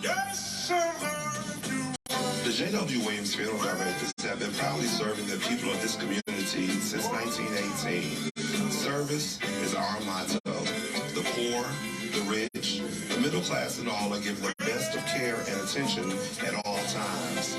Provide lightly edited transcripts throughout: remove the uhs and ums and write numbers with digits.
The J.W. Williams Funeral Directors have been proudly serving the people of this community since 1918. Service is our motto. The poor, the rich, the middle class and all are given the best of care and attention at all times.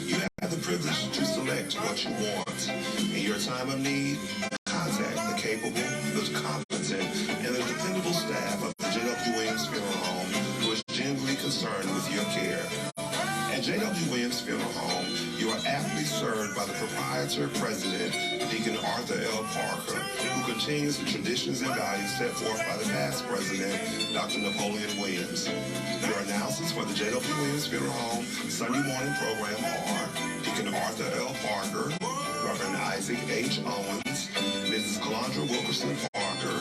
You have the privilege to select what you want. In your time of need, contact the capable, the competent, and the dependable staff of the J.W. Williams Funeral Home who is genuinely concerned with your care. At J.W. Williams Funeral Home, you are aptly served by the proprietor president, Deacon Arthur L. Parker, who continues the traditions and values set forth by the past president, Dr. Napoleon Williams. Your announcers for the J.W. Williams Funeral Home Sunday morning program are Deacon Arthur L. Parker, Reverend Isaac H. Owens, Mrs. Calandra Wilkerson Parker,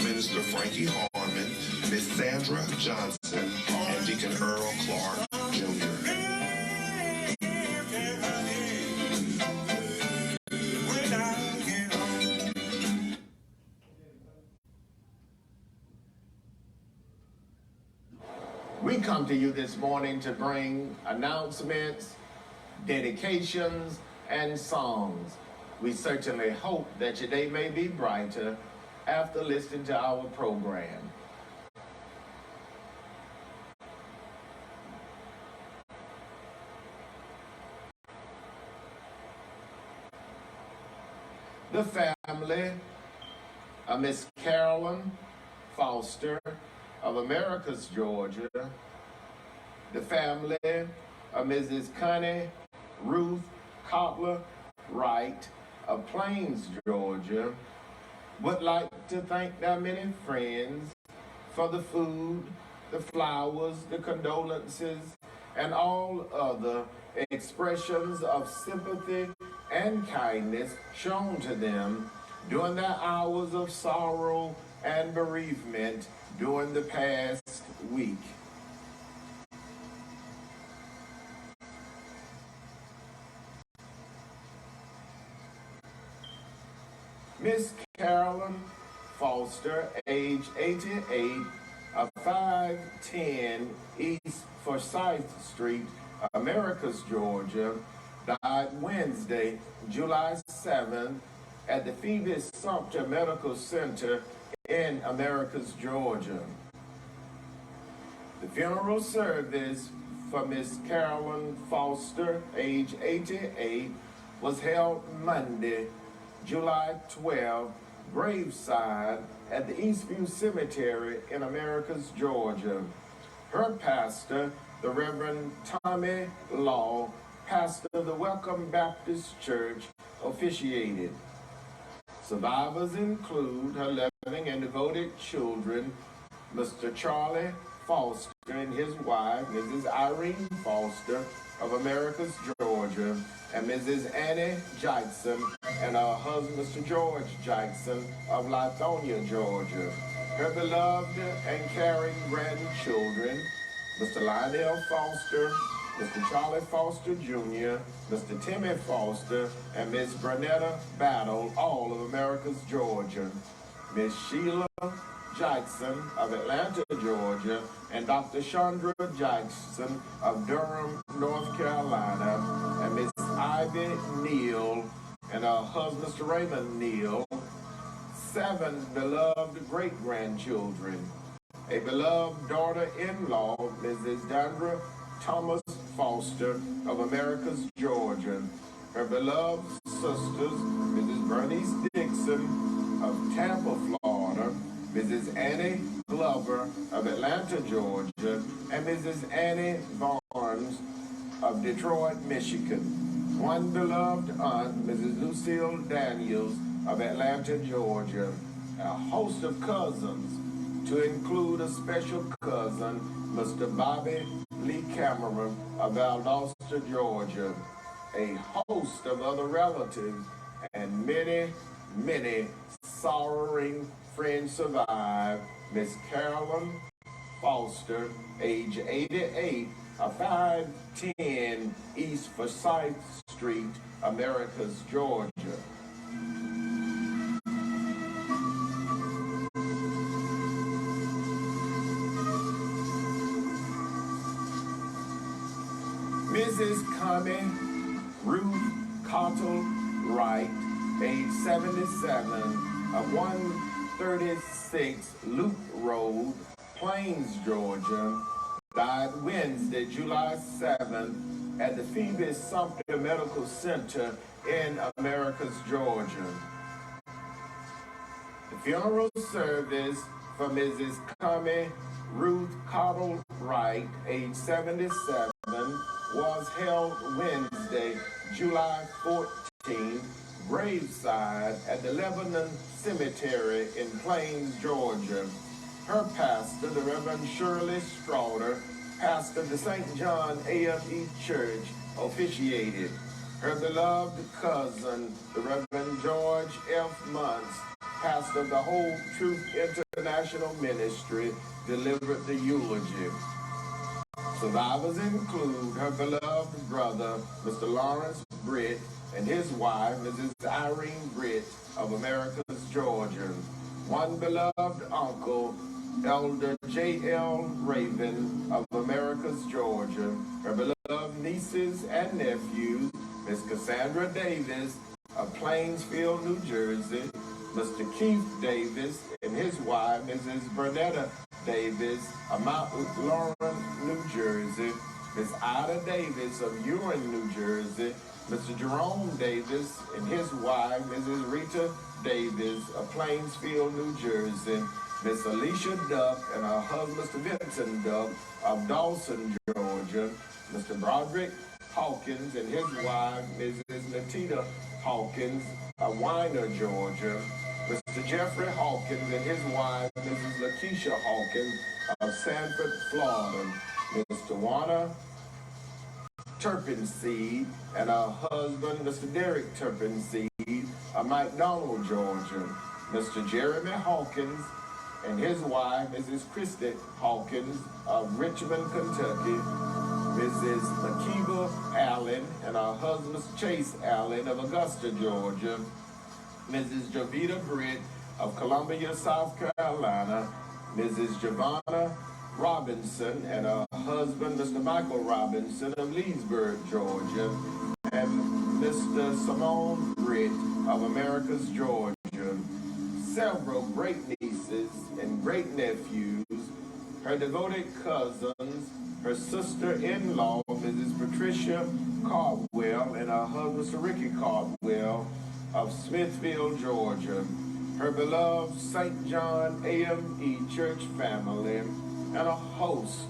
Minister Frankie Harmon, Miss Sandra Johnson, and Deacon Earl Clark, Jr. We come to you this morning to bring announcements, dedications, and songs. We certainly hope that your day may be brighter after listening to our program. The family of Miss Carolyn Foster of Americus, Georgia. The family of Mrs. Connie Ruth Copler Wright of Plains, Georgia, would like to thank their many friends for the food, the flowers, the condolences, and all other expressions of sympathy and kindness shown to them during their hours of sorrow and bereavement during the past week. Miss Carolyn Foster, age 88, of 510 East Forsyth Street, Americus, Georgia, died Wednesday, July 7th, at the Phoebus Sumter Medical Center in Americus, Georgia. The funeral service for Miss Carolyn Foster, age 88, was held Monday, July 12th, graveside at the Eastview Cemetery in Americus, Georgia. Her pastor, the Reverend Tommy Law, pastor of the Welcome Baptist Church, officiated. Survivors include her loving and devoted children, Mr. Charlie Foster and his wife, Mrs. Irene Foster of Americus, Georgia, and Mrs. Annie Jackson and her husband, Mr. George Jackson of Lithonia, Georgia. Her beloved and caring grandchildren, Mr. Lionel Foster, Mr. Charlie Foster Jr., Mr. Timmy Foster, and Miss Bernetta Battle, all of Americus, Georgia. Miss Sheila Jackson of Atlanta, Georgia, and Dr. Chandra Jackson of Durham, North Carolina, and Miss Ivy Neal and her husband, Mr. Raymond Neal. 7 beloved great-grandchildren. A beloved daughter-in-law, Mrs. Dandra Thomas Foster of Americus, Georgia. Her beloved sisters, Mrs. Bernice Dixon of Tampa, Florida, Mrs. Annie Glover of Atlanta, Georgia, and Mrs. Annie Barnes of Detroit, Michigan. One beloved aunt, Mrs. Lucille Daniels of Atlanta, Georgia. A host of cousins, to include a special cousin, Mr. Bobby Lee Cameron of Valdosta, Georgia. A host of other relatives and many, many sorrowing friends survive. Miss Carolyn Foster, age 88, of 510 East Forsyth Street, Americus, Georgia. Mrs. Connie Ruth Cottle Wright, age 77, of 136 Loop Road, Plains, Georgia, died Wednesday, July 7th, at the Phoebe Sumter Medical Center in Americus, Georgia. The funeral service for Mrs. Connie Ruth Cottle Wright, age 77, was held Wednesday, July 14th, graveside at the Lebanon Cemetery in Plains, Georgia. Her pastor, the Reverend Shirley Strawder, pastor of the St. John AME Church, officiated. Her beloved cousin, the Reverend George F. Muntz, pastor of the Whole Truth International Ministry, delivered the eulogy. Survivors include her beloved brother, Mr. Lawrence Britt, and his wife, Mrs. Irene Britt of Americus, Georgia. One beloved uncle, Elder J.L. Raven of Americus, Georgia. Her beloved nieces and nephews, Miss Cassandra Davis of Plainsfield, New Jersey. Mr. Keith Davis and his wife, Mrs. Bernetta Davis of Mount Laurel, New Jersey. Miss Ida Davis of Ewan, New Jersey. Mr. Jerome Davis and his wife, Mrs. Rita Davis of Plainsfield, New Jersey. Miss Alicia Duck and her husband, Mr. Vincent Duck of Dawson, Georgia. Mr. Broderick Hawkins and his wife, Mrs. Natita Hawkins of Weiner, Georgia. Mr. Jeffrey Hawkins and his wife, Mrs. Lakeisha Hawkins of Sanford, Florida. Mr. Juana Turpinseed and her husband, Mr. Derek Turpinseed of McDonald, Georgia. Mr. Jeremy Hawkins and his wife, Mrs. Christy Hawkins of Richmond, Kentucky. Mrs. Makiba Allen and her husband, Mr. Chase Allen of Augusta, Georgia. Mrs. Jovita Britt of Columbia, South Carolina. Mrs. Giovanna Robinson and her husband, Mr. Michael Robinson of Leesburg, Georgia. And Mr. Simone Britt of Americus, Georgia. Several great nieces and great nephews, her devoted cousins, her sister-in-law, Mrs. Patricia Caldwell, and her husband, Mr. Ricky Caldwell of Smithfield, Georgia. Her beloved St. John AME Church family, and a host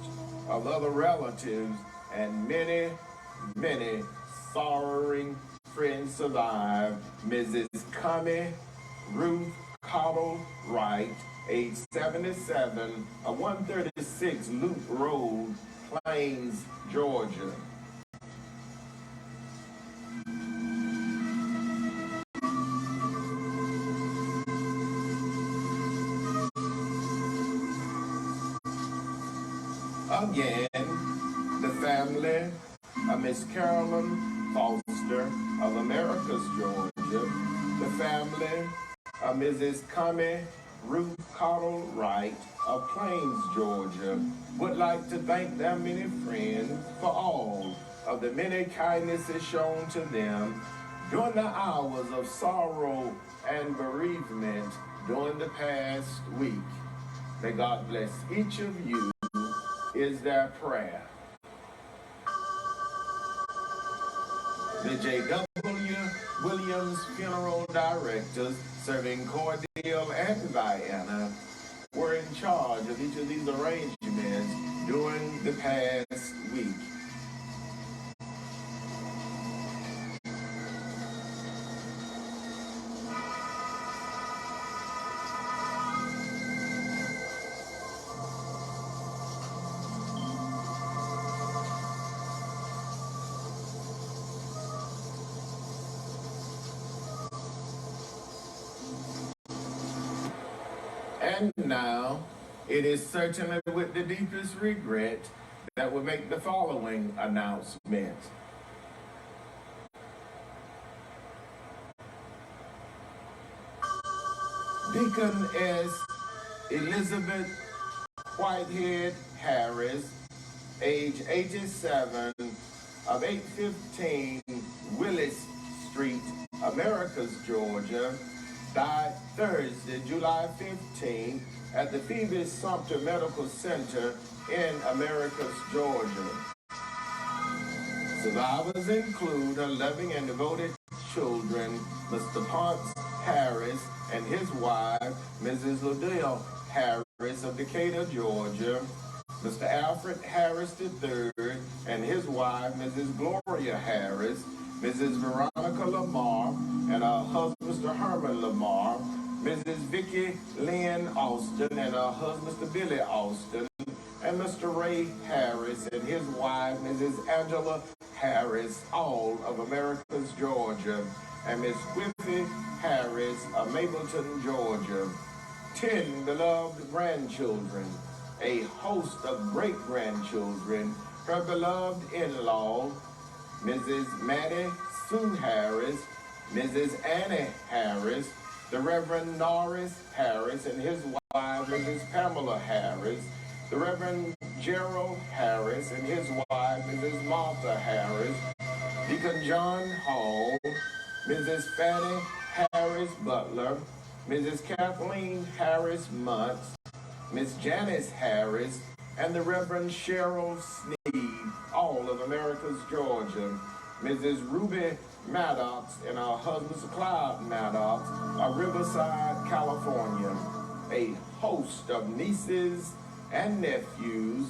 of other relatives, and many, many sorrowing friends survive. Mrs. Connie Ruth Cottle Wright, age 77, of 136 Loop Road, Plains, Georgia. Again, the family of Miss Carolyn Foster of Americus, Georgia, the family of Mrs. Connie Ruth Cottle Wright of Plains, Georgia, would like to thank their many friends for all of the many kindnesses shown to them during the hours of sorrow and bereavement during the past week. May God bless each of you, is their prayer. The J.W. Williams Funeral Directors, serving Cordele and Vienna, were in charge of each of these arrangements during the past week. And now, it is certainly with the deepest regret that we make the following announcement. Deaconess Elizabeth Whitehead Harris, age 87, of 815 Willis Street, Americus, Georgia, died Thursday, July 15, at the Phoebe Sumter Medical Center in Americus, Georgia. Survivors include her loving and devoted children, Mr. Ponce Harris and his wife, Mrs. Liddell Harris of Decatur, Georgia, Mr. Alfred Harris III and his wife, Mrs. Gloria Harris, Mrs. Veronica Lamar and her husband, Mr. Herman Lamar, Mrs. Vicki Lynn Austin and her husband, Mr. Billy Austin, and Mr. Ray Harris and his wife, Mrs. Angela Harris, all of Americus, Georgia, and Miss Whiffy Harris of Mapleton, Georgia. 10 beloved grandchildren, a host of great-grandchildren, her beloved in-law, Mrs. Maddie Sue Harris, Mrs. Annie Harris, the Reverend Norris Harris and his wife, Mrs. Pamela Harris, the Reverend Gerald Harris and his wife, Mrs. Martha Harris, Deacon John Hall, Mrs. Fannie Harris Butler, Mrs. Kathleen Harris Muntz, Miss Janice Harris, and the Reverend Cheryl Sneed, all of Americus, Georgia, Mrs. Ruby Maddox and her husband, Mr. Clyde Maddox, of Riverside, California, a host of nieces and nephews,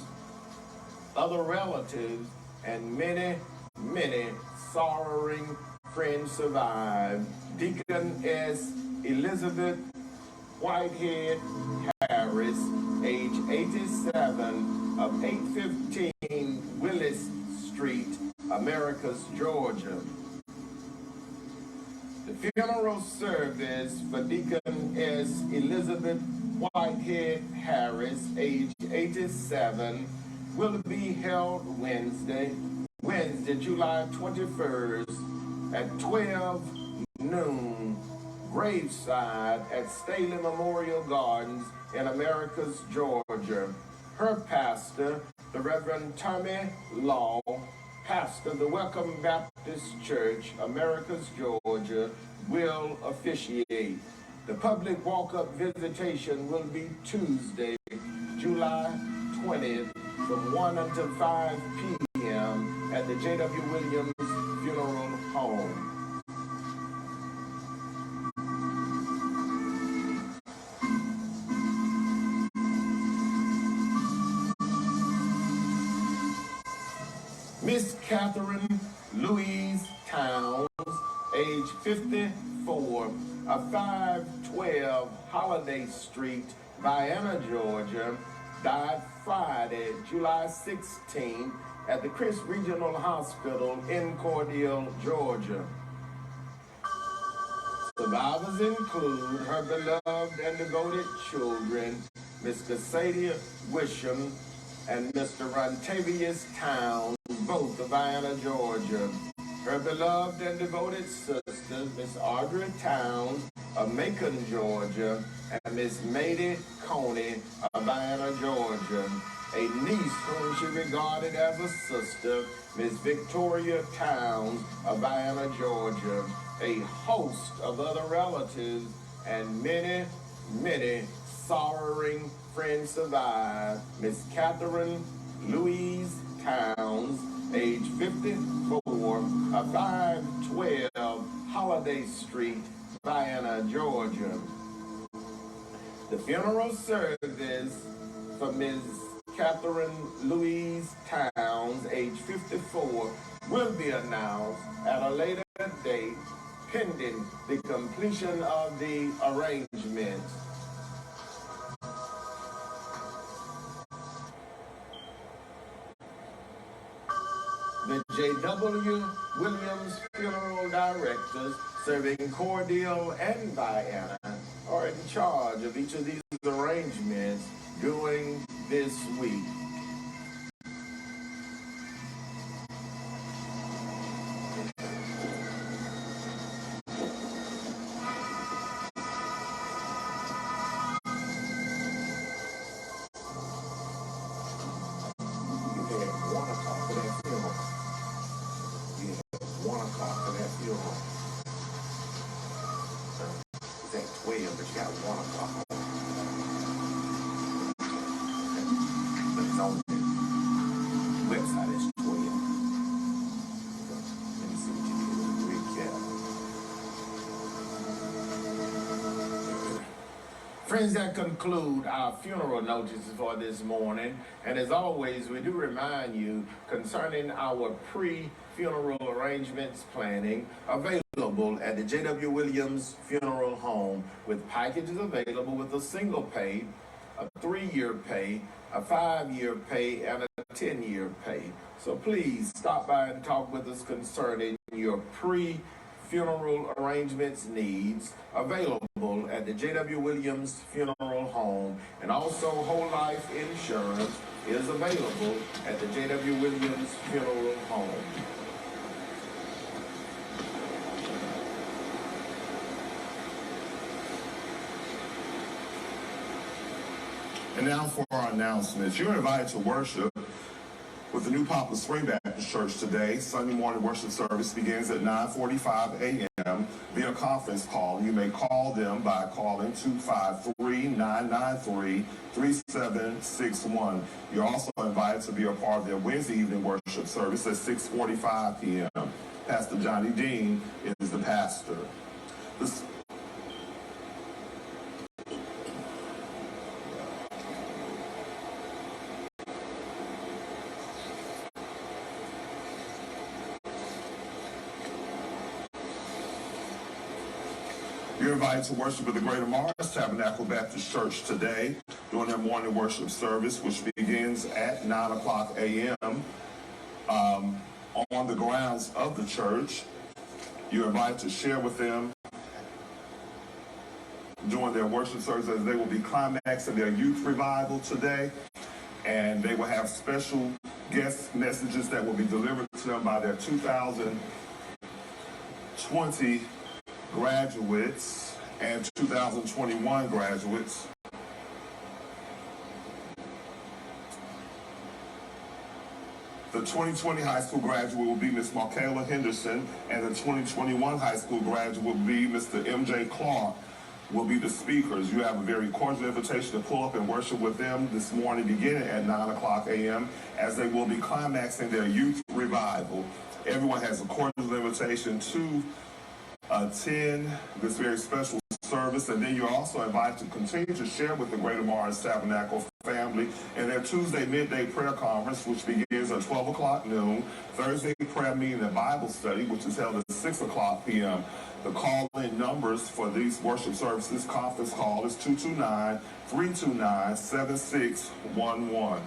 other relatives, and many, many sorrowing friends survive. Deaconess Elizabeth Whitehead Harris, age 87, of 815 Willis Street, Americus, Georgia. The funeral service for Deaconess Elizabeth Whitehead Harris, age 87, will be held Wednesday, July 21st at 12 noon, graveside at Staley Memorial Gardens in Americus, Georgia. Her pastor, the Reverend Tommy Law, pastor of the Welcome Baptist Church, Americus, Georgia, will officiate. The public walk-up visitation will be Tuesday, July 20th, from 1 until 5 p.m. at the J.W. Williams Funeral Home. Miss Catherine Louise Towns, age 54, of 512 Holiday Street, Vienna, Georgia, died Friday, July 16, at the Chris Regional Hospital in Cordele, Georgia. Survivors include her beloved and devoted children, Miss Cassadia Wisham and Mr. Rontavious Towns, both of Vienna, Georgia. Her beloved and devoted sisters, Miss Audrey Towns of Macon, Georgia, and Miss Maydie Coney of Vienna, Georgia. A niece whom she regarded as a sister, Miss Victoria Towns of Vienna, Georgia. A host of other relatives and many, many sorrowing friends survive. Miss Catherine Louise Towns, age 54, of 512 Holiday Street, Vienna, Georgia. The funeral service for Ms. Catherine Louise Towns, age 54, will be announced at a later date pending the completion of the arrangements. The J.W. Williams Funeral Directors, serving Cordele and Vienna, are in charge of each of these arrangements during this week. on the website as well. Let me see what you did. Recap. Friends, that conclude our funeral notices for this morning. And as always, we do remind you concerning our pre-funeral arrangements planning available at the J.W. Williams Funeral Home, with packages available with a single pay, a 3-year pay, a 5-year pay, and a 10-year pay. So please stop by and talk with us concerning your pre-funeral arrangements needs, available at the J.W. Williams Funeral Home. And also whole life insurance is available at the J.W. Williams Funeral Home. And now for our announcements. You're invited to worship with the New Poplar Spring Baptist Church today. Sunday morning worship service begins at 9:45 a.m. via conference call. You may call them by calling 253-993-3761. You're also invited to be a part of their Wednesday evening worship service at 6:45 p.m. Pastor Johnny Dean is the pastor. You're invited to worship with the Greater Mars Tabernacle Baptist Church today during their morning worship service, which begins at 9 o'clock a.m. On the grounds of the church. You're invited to share with them during their worship service, as they will be climaxing their youth revival today, and they will have special guest messages that will be delivered to them by their 2020 graduates and 2021 graduates. The 2020 high school graduate will be Miss Markayla Henderson, and the 2021 high school graduate will be Mr. M.J. Clark, will be the speakers. You have a very cordial invitation to pull up and worship with them this morning beginning at 9 o'clock a.m. as they will be climaxing their youth revival. Everyone has a cordial invitation to attend this very special service, and then you're also invited to continue to share with the Greater Mars Tabernacle family in their Tuesday midday prayer conference, which begins at 12 o'clock noon, Thursday prayer meeting and Bible study, which is held at 6 o'clock p.m. The call-in numbers for these worship services conference call is 229-329-7611.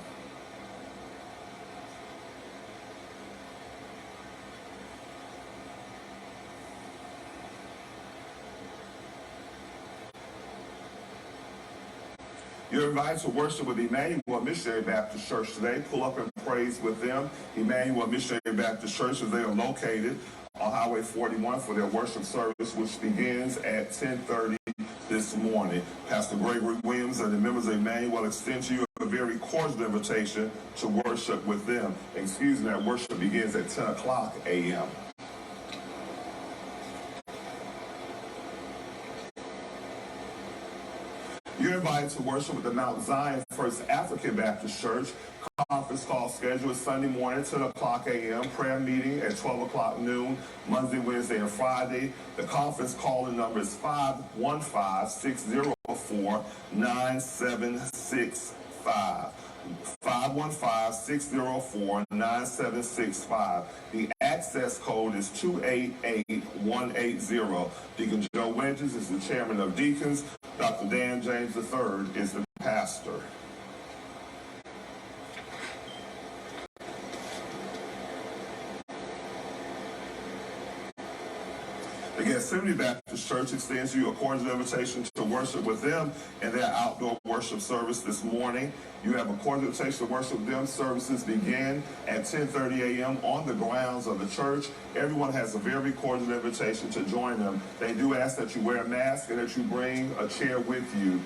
You're invited to worship with Emmanuel Missionary Baptist Church today. Pull up and praise with them. Emmanuel Missionary Baptist Church, as they are located on Highway 41 for their worship service, which begins at 10:30 this morning. Pastor Gregory Williams and the members of Emmanuel extend to you a very cordial invitation to worship with them. Excuse me, that worship begins at 10 o'clock a.m. You're invited to worship with the Mount Zion First African Baptist Church. Conference call schedule is Sunday morning, 10 o'clock a.m. Prayer meeting at 12 o'clock noon, Monday, Wednesday, and Friday. The conference calling number is 515-604-9765. 515-604-9765. The access code is 288180. Deacon Joe Wedges is the chairman of deacons. Dr. Dan James III is the pastor. The Gethsemane Baptist Church extends you a cordial invitation to worship with them in their outdoor worship service this morning. You have a cordial invitation to worship with them. Services begin at 10:30 a.m. on the grounds of the church. Everyone has a very cordial invitation to join them. They do ask that you wear a mask and that you bring a chair with you.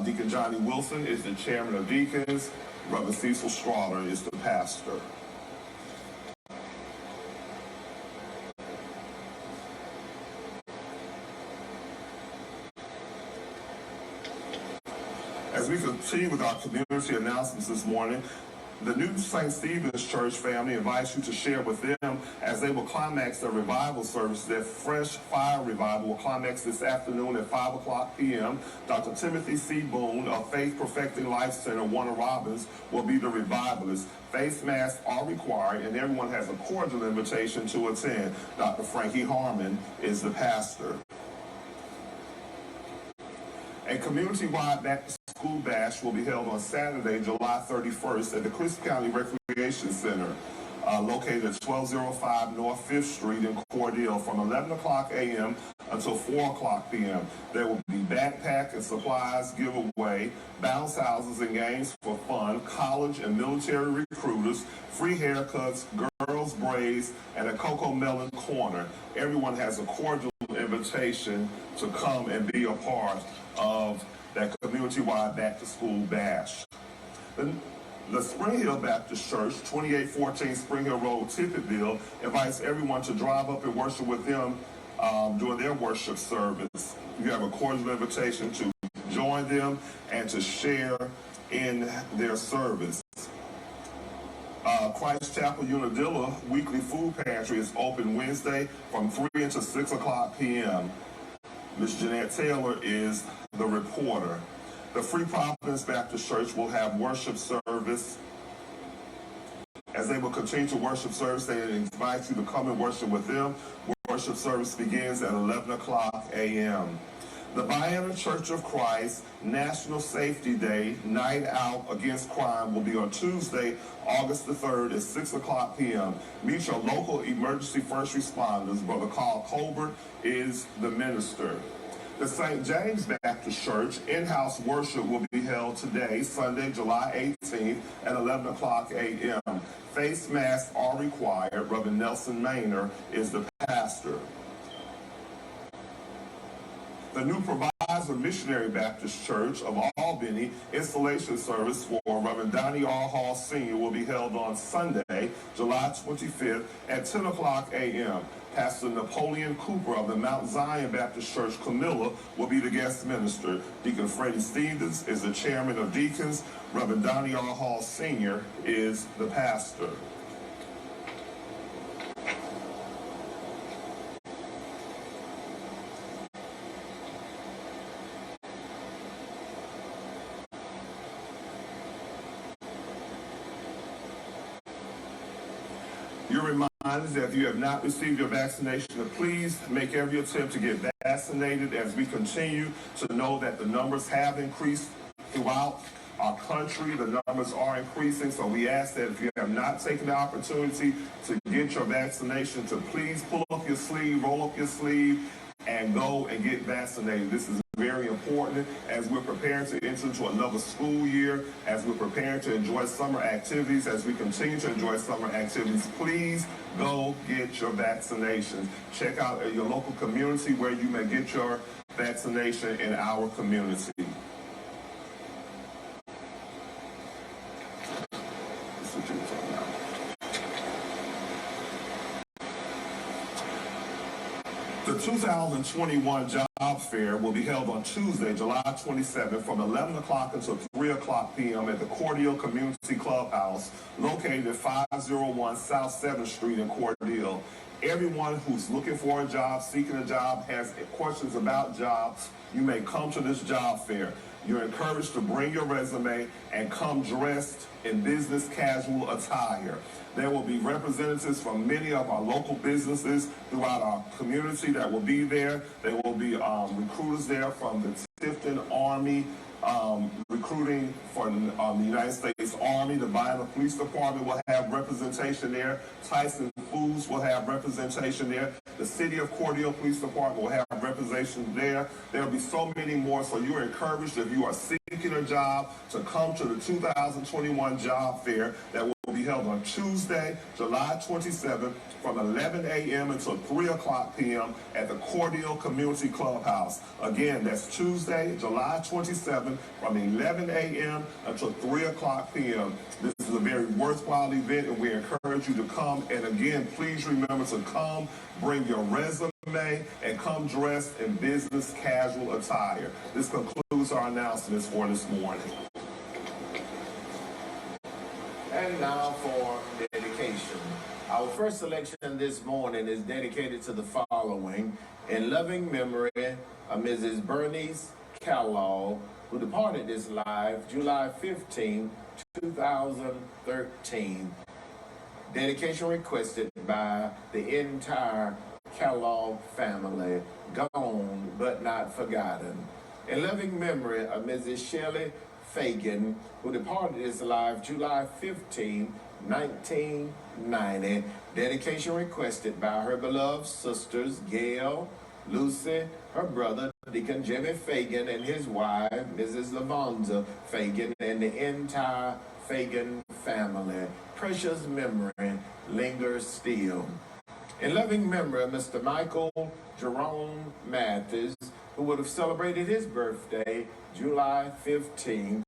Deacon Johnny Wilson is the chairman of deacons. Brother Cecil Strawler is the pastor. As we continue with our community announcements this morning, the new St. Stephen's Church family invites you to share with them as they will climax their revival service. Their Fresh Fire Revival will climax this afternoon at 5 o'clock p.m. Dr. Timothy C. Boone of Faith Perfecting Life Center, Warner Robins, will be the revivalist. Face masks are required, and everyone has a cordial invitation to attend. Dr. Frankie Harmon is the pastor. A community-wide back-to-school bash will be held on Saturday, July 31st at the Crisp County Recreation Center, located at 1205 North 5th Street in Cordele from 11 o'clock a.m. until 4 o'clock p.m. There will be backpack and supplies giveaway, bounce houses and games for fun, college and military recruiters, free haircuts, girls' braids, and a Cocoa Melon corner. Everyone has a cordial invitation to come and be a part of that community-wide back-to-school bash. The Spring Hill Baptist Church, 2814 Spring Hill Road, Tippettville, invites everyone to drive up and worship with them during their worship service. You have a cordial invitation to join them and to share in their service. Christ Chapel Unadilla Weekly Food Pantry is open Wednesday from 3 until 6 o'clock p.m. Ms. Jeanette Taylor is the reporter. The Free Providence Baptist Church will have worship service. As they will continue to worship service, they invite you to come and worship with them. Worship service begins at 11 o'clock a.m. The Vienna Church of Christ National Safety Day Night Out Against Crime will be on Tuesday, August the 3rd at 6 o'clock p.m. Meet your local emergency first responders. Brother Carl Colbert is the minister. The St. James Baptist Church in-house worship will be held today, Sunday, July 18th at 11 o'clock a.m. Face masks are required. Reverend Nelson Maynor is the pastor. The New Proviso Missionary Baptist Church of Albany installation service for Reverend Donnie R. Hall Sr. will be held on Sunday, July 25th at 10 o'clock a.m. Pastor Napoleon Cooper of the Mount Zion Baptist Church, Camilla, will be the guest minister. Deacon Freddie Stevens is the chairman of deacons. Reverend Donnie R. Hall Sr. is the pastor. You're reminded that if you have not received your vaccination, please make every attempt to get vaccinated as we continue to know that the numbers have increased throughout our country. The numbers are increasing, so we ask that if you have not taken the opportunity to get your vaccination, to please pull up your sleeve, roll up your sleeve, and go and get vaccinated. This is very important as we're preparing to enter into another school year, as we're preparing to enjoy summer activities, as we continue to enjoy summer activities. Please go get your vaccinations. Check out your local community where you may get your vaccination in our community. The 2021 Job Fair will be held on Tuesday, July 27th from 11 o'clock until 3 o'clock p.m. at the Cordele Community Clubhouse, located at 501 South 7th Street in Cordele. Everyone who's looking for a job, seeking a job, has questions about jobs, you may come to this job fair. You're encouraged to bring your resume and come dressed in business casual attire. There will be representatives from many of our local businesses throughout our community that will be there. There will be recruiters there from the Tifton Army, recruiting for the United States Army. The Vienna Police Department will have representation there. Tyson Foods will have representation there. The City of Cordele Police Department will have representation there. There will be so many more, so you're encouraged, if you are seeking a job, to come to the 2021 Job Fair that will be held on Tuesday, July 27th from 11 a.m. until 3 o'clock p.m. at the Cordele Community Clubhouse. Again, that's Tuesday, July 27th from 11 a.m. until 3 o'clock p.m. This is a very worthwhile event, and we encourage you to come. And again, please remember to come, bring your resume, and come dressed in business casual attire. This concludes concludes our announcements for this morning. And now for dedication. Our first selection this morning is dedicated to the following: in loving memory of Mrs. Bernice Kellogg, who departed this life July 15, 2013. Dedication requested by the entire Kellogg family, gone but not forgotten. In loving memory of Mrs. Shirley Fagan, who departed this life July 15, 1990. Dedication requested by her beloved sisters, Gail, Lucy, her brother, Deacon Jimmy Fagan, and his wife, Mrs. Lavonza Fagan, and the entire Fagan family. Precious memory lingers still. In loving memory of Mr. Michael Jerome Mathis, who would have celebrated his birthday July 15,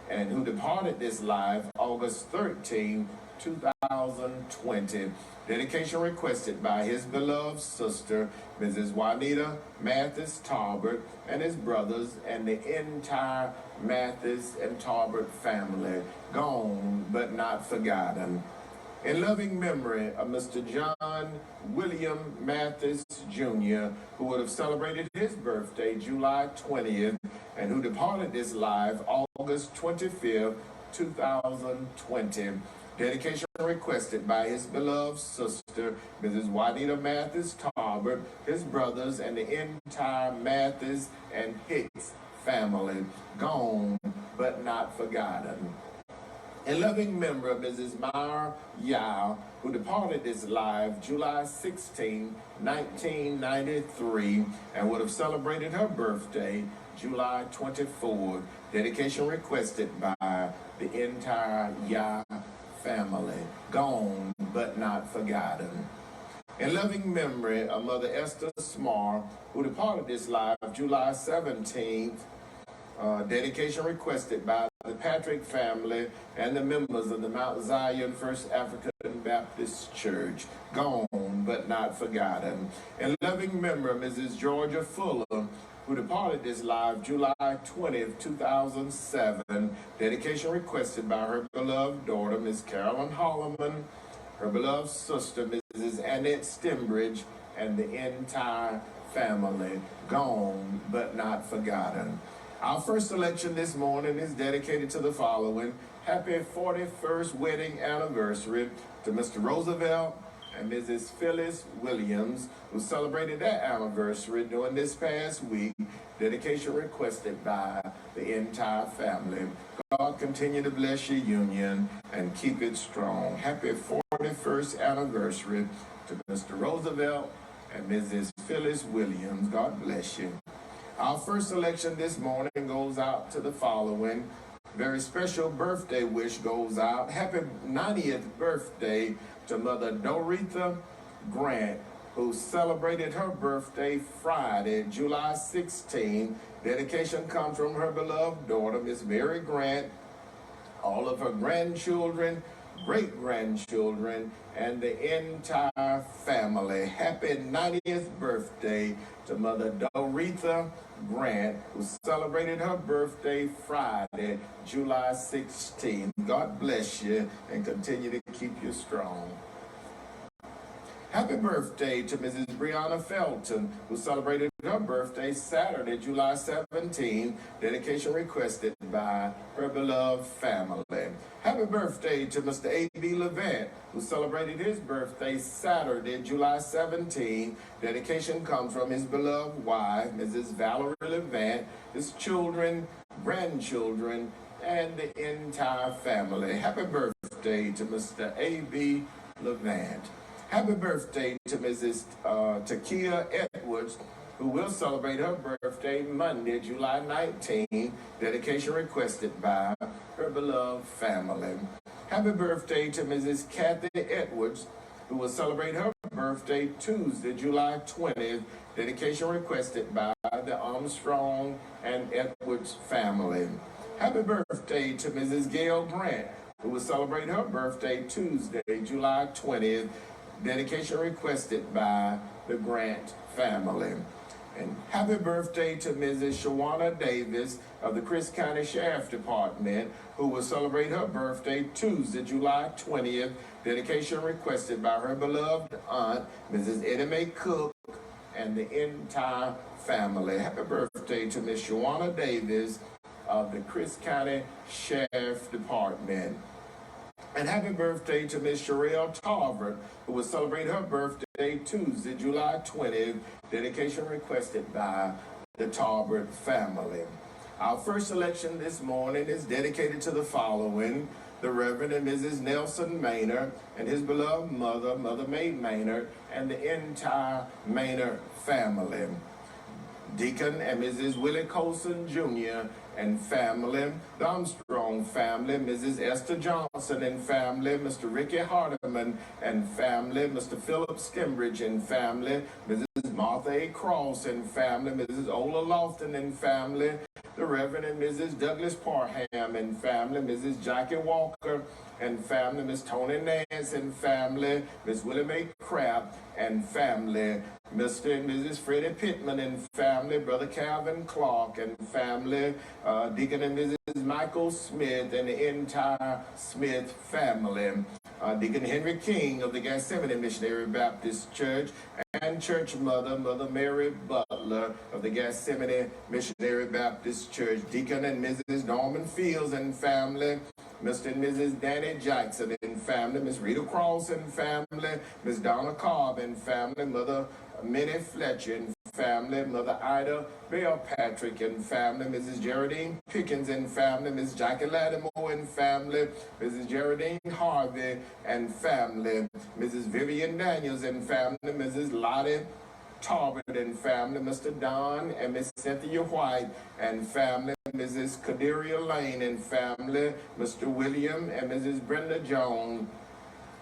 and who departed this life August 13, 2020. Dedication requested by his beloved sister, Mrs. Juanita Mathis Talbert, and his brothers, and the entire Mathis and Talbert family, gone but not forgotten. In loving memory of Mr. John William Mathis Jr., who would have celebrated his birthday July 20th, and who departed this life August 25th, 2020. Dedication requested by his beloved sister, Mrs. Juanita Mathis Talbert, his brothers, and the entire Mathis and Hicks family, gone but not forgotten. In loving memory of Mrs. Myra Yao, who departed this life July 16, 1993, and would have celebrated her birthday July 24th. Dedication requested by the entire Yao family, gone but not forgotten. In loving memory of Mother Esther Smar, who departed this life July 17th, dedication requested by the Patrick family and the members of the Mount Zion First African Baptist Church, gone but not forgotten. In loving memory of Mrs. Georgia Fuller, who departed this life July 20th, 2007. Dedication requested by her beloved daughter, Miss Carolyn Holloman, her beloved sister, Mrs. Annette Stembridge, and the entire family, gone but not forgotten. Our first selection this morning is dedicated to the following: happy 41st wedding anniversary to Mr. Roosevelt and Mrs. Phyllis Williams, who celebrated their anniversary during this past week. Dedication requested by the entire family. God continue to bless your union and keep it strong. Happy 41st anniversary to Mr. Roosevelt and Mrs. Phyllis Williams. God bless you. Our first selection this morning goes out to the following. Very special birthday wish goes out. Happy 90th birthday to Mother Doretha Grant, who celebrated her birthday Friday, July 16. Dedication comes from her beloved daughter, Miss Mary Grant, all of her grandchildren, great-grandchildren, and the entire family. Happy 90th birthday to Mother Doretha Grant, who celebrated her birthday Friday, July 16th. God bless you and continue to keep you strong. Happy birthday to Mrs. Brianna Felton, who celebrated her birthday Saturday, July 17. Dedication requested by her beloved family. Happy birthday to Mr. A.B. Levant, who celebrated his birthday Saturday, July 17. Dedication comes from his beloved wife, Mrs. Valerie Levant, his children, grandchildren, and the entire family. Happy birthday to Mr. A.B. Levant. Happy birthday to Mrs. Takia Edwards, who will celebrate her birthday Monday, July 19. Dedication requested by her beloved family. Happy birthday to Mrs. Kathy Edwards, who will celebrate her birthday Tuesday, July 20th. Dedication requested by the Armstrong and Edwards family. Happy birthday to Mrs. Gail Grant, who will celebrate her birthday Tuesday, July 20th. Dedication requested by the Grant family. And happy birthday to Mrs. Shawana Davis of the Chris County Sheriff Department, who will celebrate her birthday Tuesday, July 20th. Dedication requested by her beloved aunt, Mrs. Eddie Mae Cook, and the entire family. Happy birthday to Miss Shawana Davis of the Chris County Sheriff Department. And happy birthday to Miss Sherelle Tarver, who will celebrate her birthday Tuesday, July 20th. Dedication requested by the Tarver family. Our first selection this morning is dedicated to the following: the Reverend and Mrs. Nelson Maynard and his beloved mother, Mother Mae Maynard, and the entire Maynard family. Deacon and Mrs. Willie Colson Jr. and family, the Armstrong family, Mrs. Esther Johnson and family, Mr. Ricky Hardeman and family, Mr. Philip Skimbridge and family, Mrs. Martha A. Cross and family, Mrs. Ola Lofton and family, the Reverend and Mrs. Douglas Parham and family, Mrs. Jackie Walker and family, Miss Tony Nance and family, Miss Willie Mae Crabb and family, Mr. and Mrs. Freddie Pittman and family, Brother Calvin Clark and family, Deacon and Mrs. Michael Smith and the entire Smith family, Deacon Henry King of the Gethsemane Missionary Baptist Church, and Church Mother, Mother Mary Butler of the Gethsemane Missionary Baptist Church, Deacon and Mrs. Norman Fields and family, Mr. and Mrs. Danny Jackson and family, Miss Rita Cross and family, Miss Donna Cobb and family, Mother Minnie Fletcher and family, Mother Ida Bell Patrick and family, Mrs. Geraldine Pickens and family, Miss Jackie Lattimore and family, Mrs. Geraldine Harvey and family, Mrs. Vivian Daniels and family, Mrs. Lottie Tarbert and family, Mr. Don and Miss Cynthia White and family, Mrs. Kaderia Lane and family, Mr. William and Mrs. Brenda Jones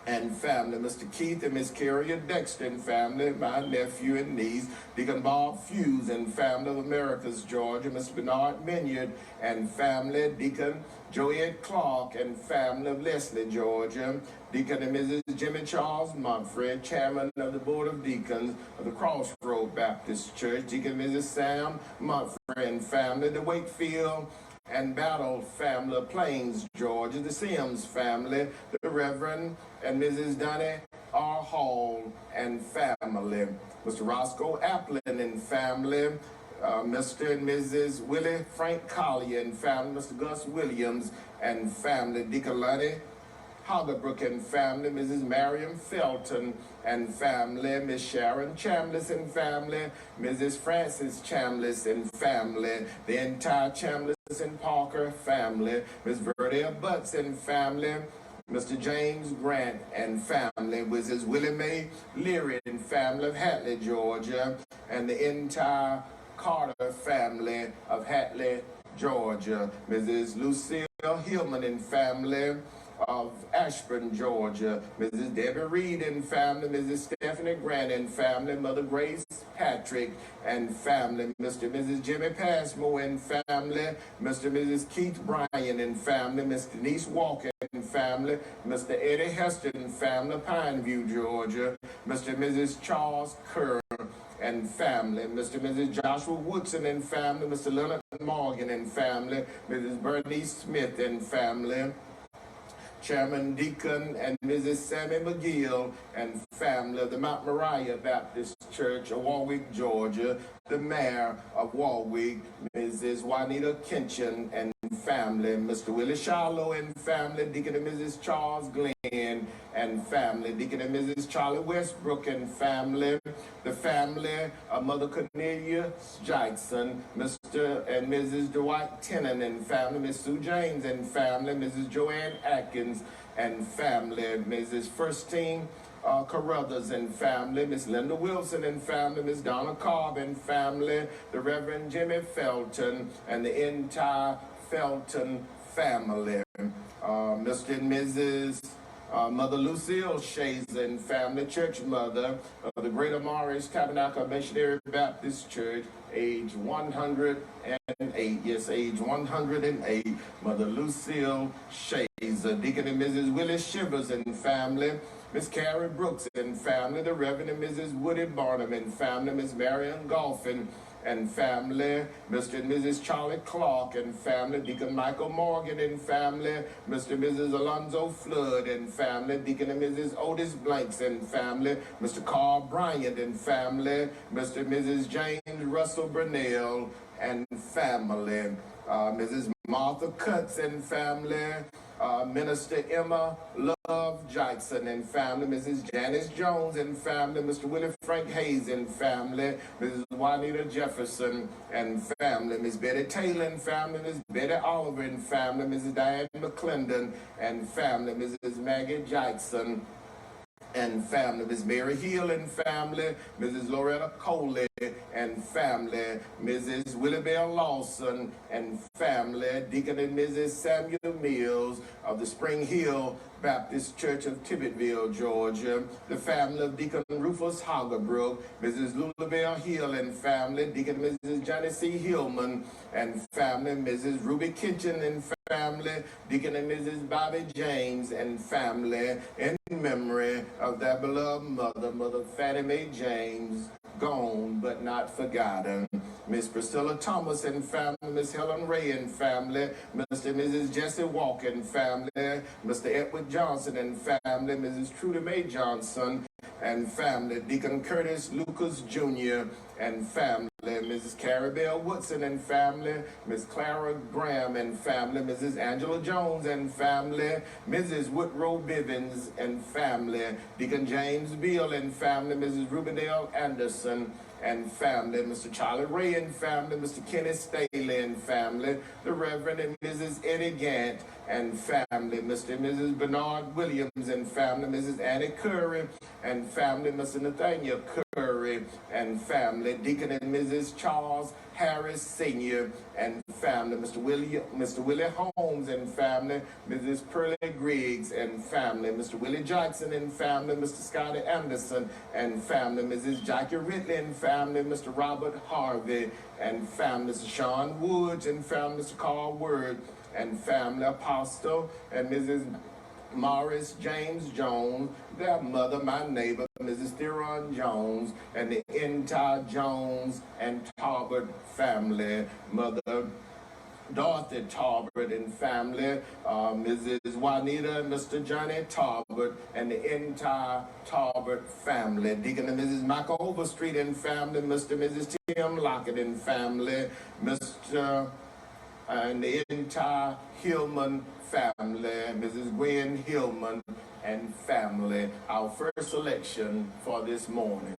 and family, Mr. Keith and Miss Carrier Dexter and family, my nephew and niece, Deacon Bob Fuse and family of Americas, Georgia, Mr. Bernard Minyard and family, Deacon Joette Clark and family of Leslie, Georgia, Deacon and Mrs. Jimmy Charles Mumford, Chairman of the Board of Deacons of the Crossroad Baptist Church, Deacon and Mrs. Sam Mumford and family, the Wakefield and Battle family of Plains, Georgia, the Sims family, the Reverend and Mrs. Donnie R. Hall and family, Mr. Roscoe Applin and family, Mr. and Mrs. Willie Frank Collier and family, Mr. Gus Williams and family, Deacon Lonnie Hoggerbrook and family, Mrs. Mariam Felton and family, Miss Sharon Chambliss and family, Mrs. Frances Chambliss and family, the entire Chambliss and Parker family, Miss Verdale Butts and family, Mr. James Grant and family, Mrs. Willie Mae Leary and family of Hatley, Georgia, and the entire Carter family of Hatley, Georgia, Mrs. Lucille Hillman and family of Ashburn, Georgia, Mrs. Debbie Reed and family, Mrs. Stephanie Grant and family, Mother Grace Patrick and family, Mr. and Mrs. Jimmy Passmore and family, Mr. and Mrs. Keith Bryan and family, Miss Denise Walker and family, Mr. Eddie Heston and family, Pineview, Georgia, Mr. and Mrs. Charles Kerr and family, Mr. and Mrs. Joshua Woodson and family, Mr. Leonard Morgan and family, Mrs. Bernice Smith and family, Chairman Deacon and Mrs. Sammy McGill and family of the Mount Moriah Baptist Church of Warwick, Georgia, the Mayor of Warwick, Mrs. Juanita Kinchin and family, Mr. Willie Shiloh and family, Deacon and Mrs. Charles Glenn and family, Deacon and Mrs. Charlie Westbrook and family, the family of Mother Cornelia Jackson, Mr. and Mrs. Dwight Tennant and family, Miss Sue James and family, Mrs. Joanne Atkins and family, Mrs. Firstine Carruthers and family, Miss Linda Wilson and family, Miss Donna Cobb and family, the Reverend Jimmy Felton and the entire Felton family, Mr. and Mrs. Mother Lucille Shazer and family, church mother of the Greater Morris Tabernacle Missionary Baptist Church, age 108, yes, age 108, Mother Lucille Shazer, Deacon and Mrs. Willis Shivers and family, Miss Carrie Brooks and family, the Reverend and Mrs. Woody Barnum and family, Miss Marion Golphin and family, Mr. and Mrs. Charlie Clark and family, Deacon Michael Morgan and family, Mr. and Mrs. Alonzo Flood and family, Deacon and Mrs. Otis Blanks and family, Mr. Carl Bryant and family, Mr. and Mrs. James Russell Brunell and family, Mrs. Martha Cutts and family, Minister Emma Love Jackson and family, Mrs. Janice Jones and family, Mr. Willie Frank Hayes and family, Mrs. Juanita Jefferson and family, Miss Betty Taylor and family, Miss Betty Oliver and family, Mrs. Diane McClendon and family, Mrs. Maggie Jackson and family, Miss Mary Hill and family, Mrs. Loretta Coley and family, Mrs. Willie Bell Lawson and family, Deacon and Mrs. Samuel Mills of the Spring Hill Baptist Church of Tibbettville, Georgia, the family of Deacon Rufus Hagerbrook, Mrs. Lulabelle Hill and family, Deacon and Mrs. Johnny C. Hillman and family, Mrs. Ruby Kitchen and family, Deacon and Mrs. Bobby James and family, in memory of their beloved mother, Mother Fannie Mae James, gone but not forgotten. Miss Priscilla Thomas and family, Miss Helen Ray and family, Mr. and Mrs. Jesse Walker and family, Mr. Edward Johnson and family, Mrs. Trudy Mae Johnson and family, Deacon Curtis Lucas Jr. and family, Mrs. Carrie Bell Woodson and family, Miss Clara Graham and family, Mrs. Angela Jones and family, Mrs. Woodrow Bivens and family, Deacon James Beal and family, Mrs. Rubendale Anderson and family, Mr. Charlie Ray and family, Mr. Kenneth Staley and family, the Reverend and Mrs. Eddie Gant and family, Mr. and Mrs. Bernard Williams and family, Mrs. Annie Curry and family, Mr. Nathaniel Curry and family, Deacon and Mrs. Charles Harris Sr. and family, Mr. Willie Holmes and family, Mrs. Pearlie Griggs and family, Mr. Willie Jackson and family, Mr. Scotty Anderson and family, Mrs. Jackie Ridley and family, Mr. Robert Harvey and family, Mr. Sean Woods and family, Mr. Carl Word and family, Apostle and Mrs. Morris James Jones, their mother, my neighbor, Mrs. Theron Jones, and the entire Jones and Tarbert family, Mother Dorothy Tarbert and family, Mrs. Juanita and Mr. Johnny Tarbert, and the entire Tarbert family, Deacon and Mrs. Michael Overstreet and family, Mr. and Mrs. Tim Lockett and family, Mr. and the entire Hillman family, Mrs. Gwen Hillman and family, our first selection for this morning.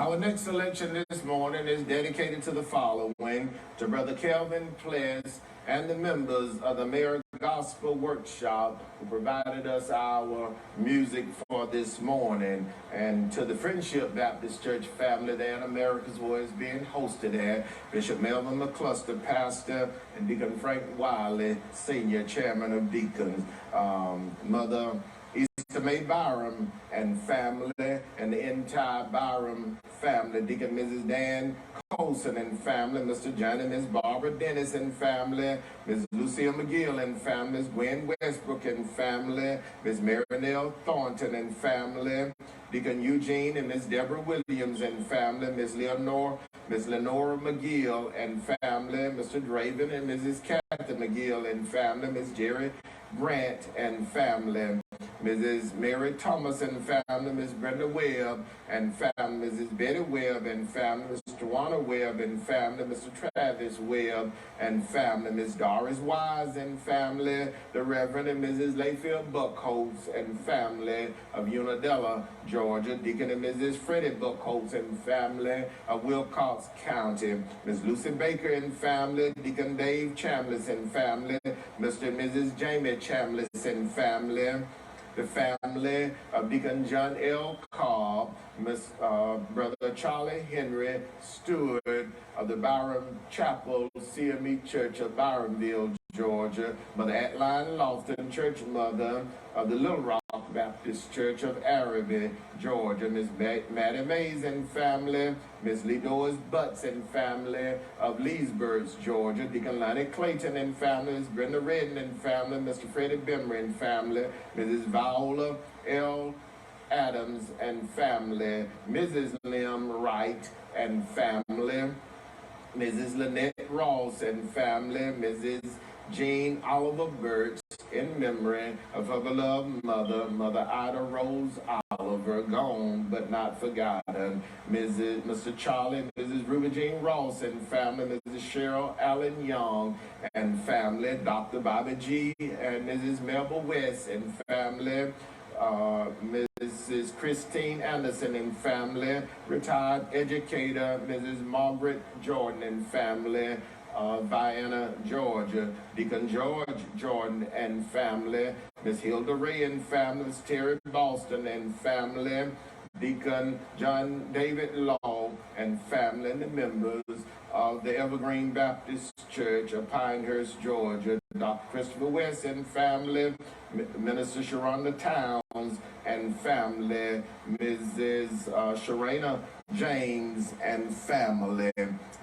Our next selection this morning is dedicated to the following: to Brother Kelvin Pless and the members of the Mayor Gospel Workshop who provided us our music for this morning, and to the Friendship Baptist Church family there in America's Voice being hosted at Bishop Melvin McCluster, pastor, and Deacon Frank Wiley, senior chairman of deacons, Mother Easter May Byram and family, and the entire Byram family, Deacon Mrs. Dan Colson and family, Mr. John and Miss Barbara Dennis and family, Miss Lucille McGill and family, Miss Gwen Westbrook and family, Miss Marinelle Thornton and family, Deacon Eugene and Miss Deborah Williams and family, Miss Lenora McGill and family, Mr. Draven and Mrs. Kathy McGill and family, Miss Jerry Grant and family, Mrs. Mary Thomas and family, Miss Brenda Webb and family, Mrs. Betty Webb and family, Mr. Tawana Webb and family, Mr. Travis Webb and family, Miss Doris Wise and family, the Reverend and Mrs. Layfield Buckholz and family of Unadilla, Georgia, Deacon and Mrs. Freddie Buckholz and family of Wilcox County, Miss Lucy Baker and family, Deacon Dave Chambliss and family, Mr. and Mrs. Jamie Chambliss and family, the family of Deacon John L. Cobb, Brother Charlie Henry Stewart of the Byram Chapel CME Church of Byramville, Georgia, Mother Atline Lofton, Church Mother of the Little Rock Baptist Church of Araby, Georgia, Miss Maddie Mays and family, Miss Lee Doris Butts and family of Leesburg, Georgia, Deacon Lonnie Clayton and family, Miss Brenda Redden and family, Mr. Freddie Bimmer and family, Mrs. Viola L. Adams and family, Mrs. Lim Wright and family, Mrs. Lynette Ross and family, Mrs. Jean Oliver Burks, in memory of her beloved mother, Mother Ida Rose Oliver, gone but not forgotten, Mr. Charlie and Mrs. Ruby Jean Ross and family, Mrs. Cheryl Allen Young and family, Dr. Bobby G. and Mrs. Melba West and family, Mrs. Christine Anderson and family, retired educator, Mrs. Margaret Jordan and family, Vienna, Georgia, Deacon George Jordan and family, Miss Hilda Ray and family, Miss Terry Boston and family, Deacon John David Law and family, and the members of the Evergreen Baptist Church of Pinehurst, Georgia, Dr. Christopher West and family, Minister Sharonda Towns and family, Mrs. Sharena James and family,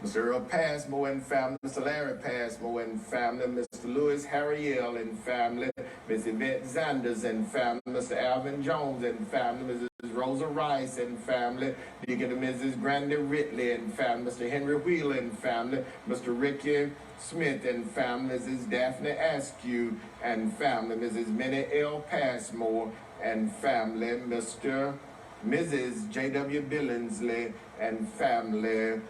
Mr. Earl Passmore and family, Mr. Larry Passmore and family, Mr. Louis Harriel and family, Miss Yvette Zanders and family, Mr. Alvin Jones and family, Mrs. Rosa Rice and family, Deacon and Mrs. Grandy Ridley and family, Mr. Henry Wheeler and family, Mr. Ricky Smith and family, Mrs. Daphne Askew and family, Mrs. Minnie L. Passmore and family, Mrs. J.W. Billingsley and family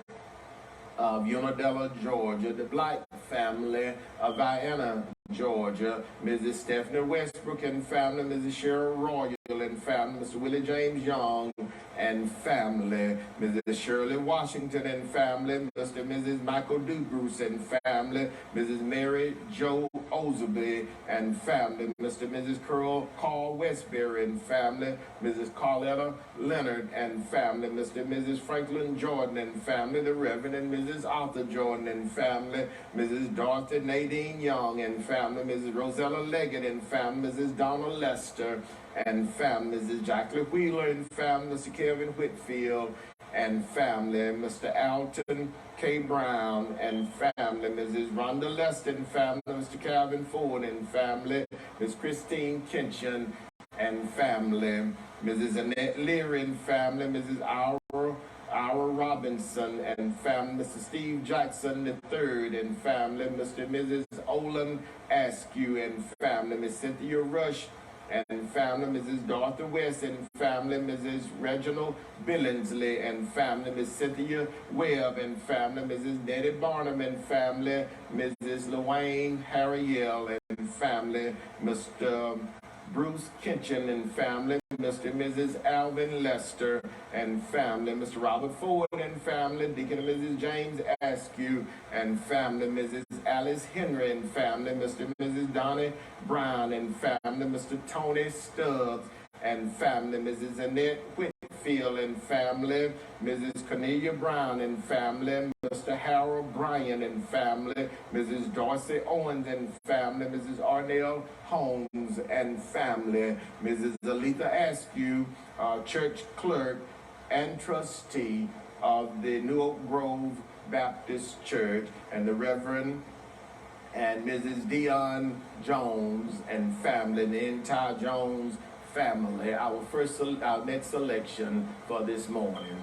of Unadilla, Georgia, the Blight family of Vienna, Georgia, Mrs. Stephanie Westbrook and family, Mrs. Cheryl Royal and family, Mr. Willie James Young and family, Mrs. Shirley Washington and family, Mr. and Mrs. Michael Dubruce and family, Mrs. Mary Jo Oserby and family, Mr. and Mrs. Carl Westbury and family, Mrs. Carletta Leonard and family, Mr. and Mrs. Franklin Jordan and family, the Reverend and Mrs. Arthur Jordan and family, Mrs. Dorothy Nadine Young and family, Mrs. Rosella Leggett and family, Mrs. Donna Lester and family, Mrs. Jacqueline Wheeler and family, Mr. Kevin Whitfield and family, Mr. Alton K. Brown and family, Mrs. Rhonda Lester and family, Mr. Calvin Ford and family, Ms. Christine Kinchin and family, Mrs. Annette Leary and family, Mrs. Ira Robinson and family, Mr. Steve Jackson III and family, Mr. and Mrs. Olin Askew and family, Miss Cynthia Rush and family, Mrs. Dorothy West and family, Mrs. Reginald Billingsley and family, Miss Cynthia Webb and family, Mrs. Nettie Barnum and family, Mrs. Luane Harriel and family, Mr. Bruce Kitchen and family, Mr. and Mrs. Alvin Lester and family, Mr. Robert Ford and family, Deacon and Mrs. James Askew and family, Mrs. Alice Henry and family, Mr. and Mrs. Donnie Brown and family, Mr. Tony Stubbs and family, Mrs. Annette Whitfield and family, Mrs. Cornelia Brown and family, Mr. Harold Bryan and family, Mrs. Dorsey Owens and family, Mrs. Arnell Holmes and family, Mrs. Aletha Askew, church clerk and trustee of the New Oak Grove Baptist Church, and the Reverend and Mrs. Dion Jones and family, and the entire Jones family. Our next selection for this morning.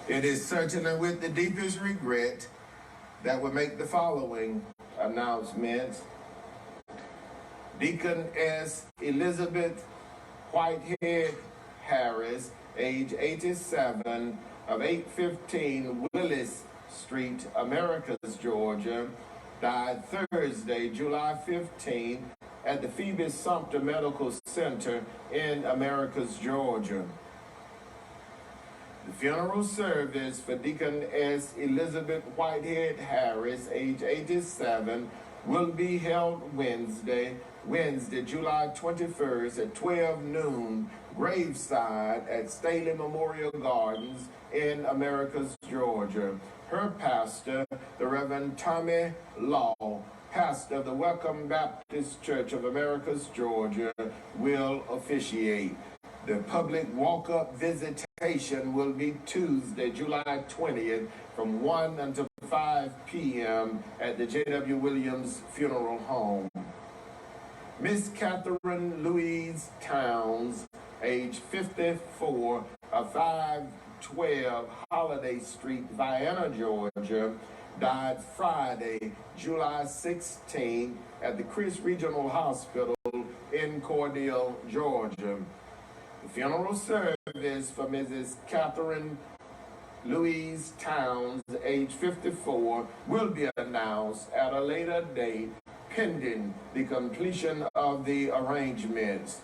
It is certainly with the deepest regret that we make the following announcements. Deaconess Elizabeth Whitehead Harris, age 87, of 815 Willis Street, Americus, Georgia, died Thursday, July 15, at the Phoebe Sumter Medical Center in Americus, Georgia. The funeral service for Deaconess Elizabeth Whitehead Harris, age 87, will be held Wednesday, July 21st at 12 noon, graveside at Staley Memorial Gardens in Americus, Georgia. Her pastor, the Reverend Tommy Law, pastor of the Welcome Baptist Church of Americus, Georgia, will officiate. The public walk-up visitation will be Tuesday, July 20th from 1 until 5 p.m. at the J.W. Williams Funeral Home. Miss Catherine Louise Towns, age 54, of 512 Holiday Street, Vienna, Georgia, died Friday, July 16 at the Chris Regional Hospital in Cordele, Georgia. The funeral service for Mrs. Catherine Louise Towns, age 54, will be announced at a later date pending the completion of the arrangements.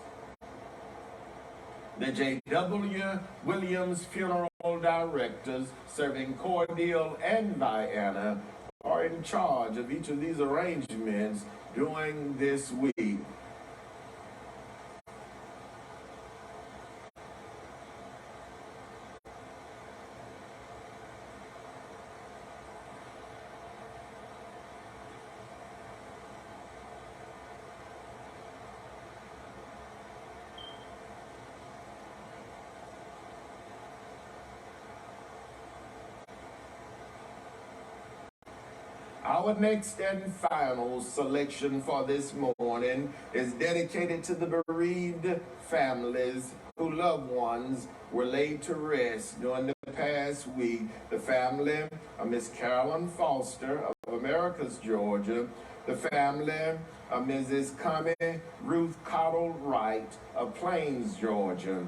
The J.W. Williams Funeral Directors serving Cordele and Vienna are in charge of each of these arrangements during this week. Our next and final selection for this morning is dedicated to the bereaved families whose loved ones were laid to rest during the past week. The family of Miss Carolyn Foster of Americus, Georgia. The family of Mrs. Connie Ruth Cottle Wright of Plains, Georgia.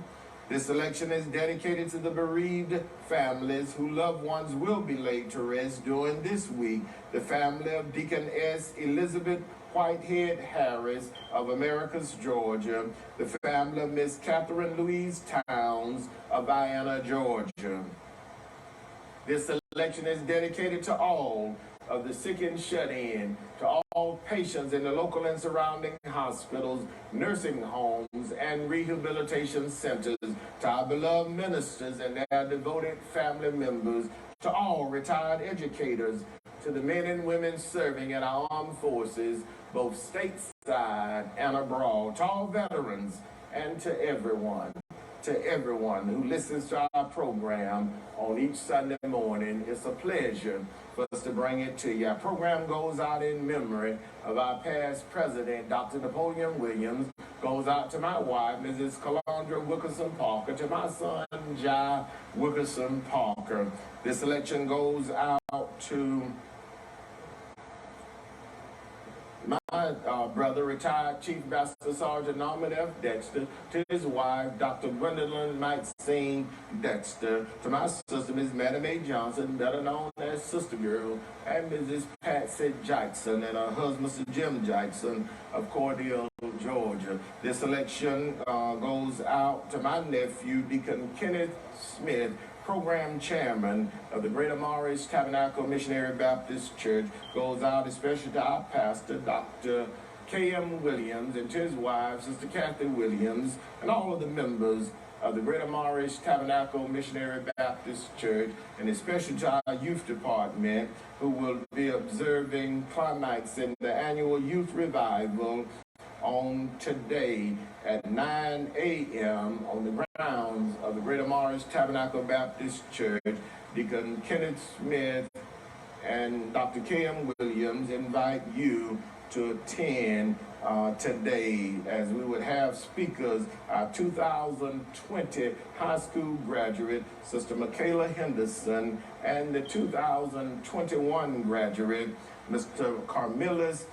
This selection is dedicated to the bereaved families whose loved ones will be laid to rest during this week. The family of Deacon S. Elizabeth Whitehead Harris of Americus, Georgia. The family of Miss Catherine Louise Towns of Vienna, Georgia. This selection is dedicated to all of the sick and shut in, to all patients in the local and surrounding hospitals, nursing homes, and rehabilitation centers, to our beloved ministers and their devoted family members, to all retired educators, to the men and women serving in our armed forces, both stateside and abroad, to all veterans, and to everyone who listens to our program on each Sunday morning. It's a pleasure for us to bring it to you. Our program goes out in memory of our past president, Dr. Napoleon Williams, goes out to my wife, Mrs. Calandra Wilkerson Parker, to my son, Jai Wilkerson Parker. This selection goes out to my brother, retired Chief Master Sergeant Norman F. Dexter, to his wife, Dr. Gwendolyn Maxine Dexter, to my sister, Ms. Madam A. Johnson, better known as Sister Girl, and Mrs. Patsy Jackson, and her husband, Mr. Jim Jackson of Cordele, Georgia. This selection goes out to my nephew, Deacon Kenneth Smith, Program Chairman of the Greater Morris Tabernacle Missionary Baptist Church. Goes out especially to our pastor, Dr. K.M. Williams, and to his wife, Sister Kathy Williams, and all of the members of the Greater Morris Tabernacle Missionary Baptist Church, and especially to our youth department, who will be observing climax in the annual youth revival on today at 9 a.m. on the grounds of the Greater Morris Tabernacle Baptist Church. Deacon Kenneth Smith and Dr. K.M. Williams invite you to attend today, as we would have speakers, our 2020 high school graduate, Sister Michaela Henderson, and the 2021 graduate, Mr. Carmelis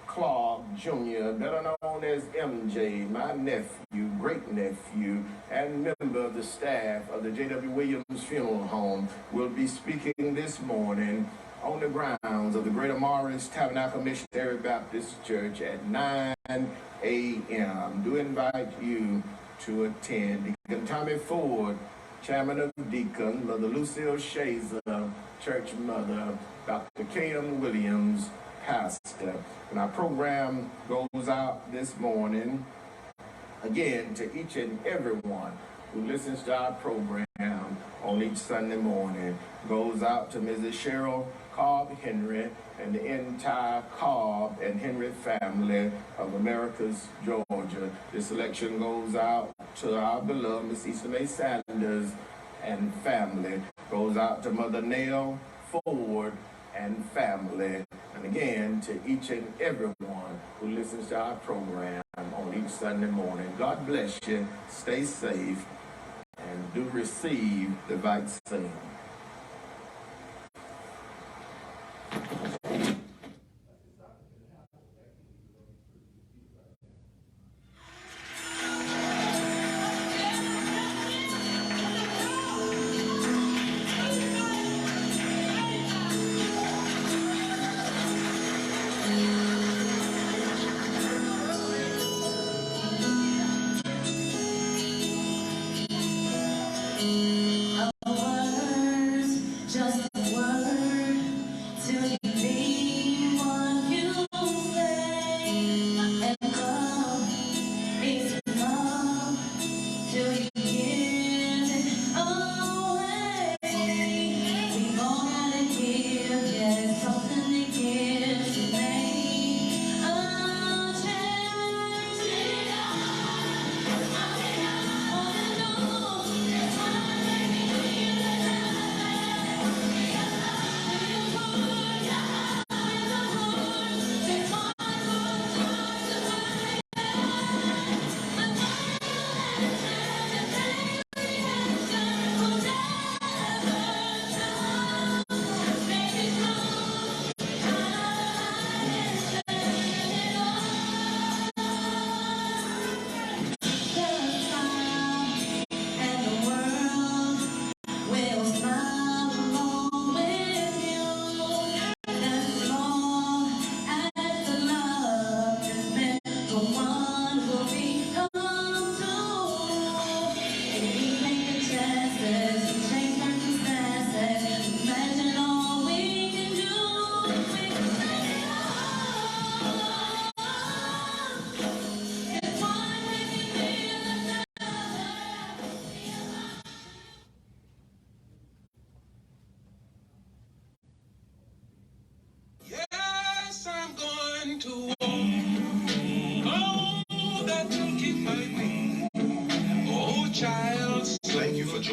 Clark Jr., better known as MJ, my nephew, great-nephew, and member of the staff of the J.W. Williams Funeral Home, will be speaking this morning on the grounds of the Greater Morris Tabernacle Missionary Baptist Church at 9 a.m. Do invite you to attend. Deacon Tommy Ford, Chairman of Deacon, Mother Lucille Shazer, Church Mother, Dr. K.M. Williams, Pastor. And our program goes out this morning, again, to each and everyone who listens to our program on each Sunday morning. Goes out to Mrs. Cheryl Cobb Henry and the entire Cobb and Henry family of Americus, Georgia. This selection goes out to our beloved Miss Easter May Sanders and family. Goes out to Mother Nell Ford and family. And again, to each and everyone who listens to our program on each Sunday morning. God bless you. Stay safe and do receive the vaccine.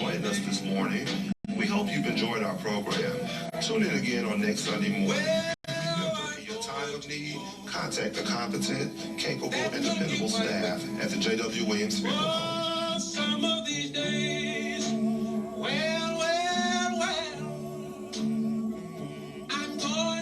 joining us this morning. We hope you've enjoyed our program. Tune in again on next Sunday morning. In your time of need, contact the competent, capable, and dependable staff at the J.W. Williams Funeral Home. Some of these days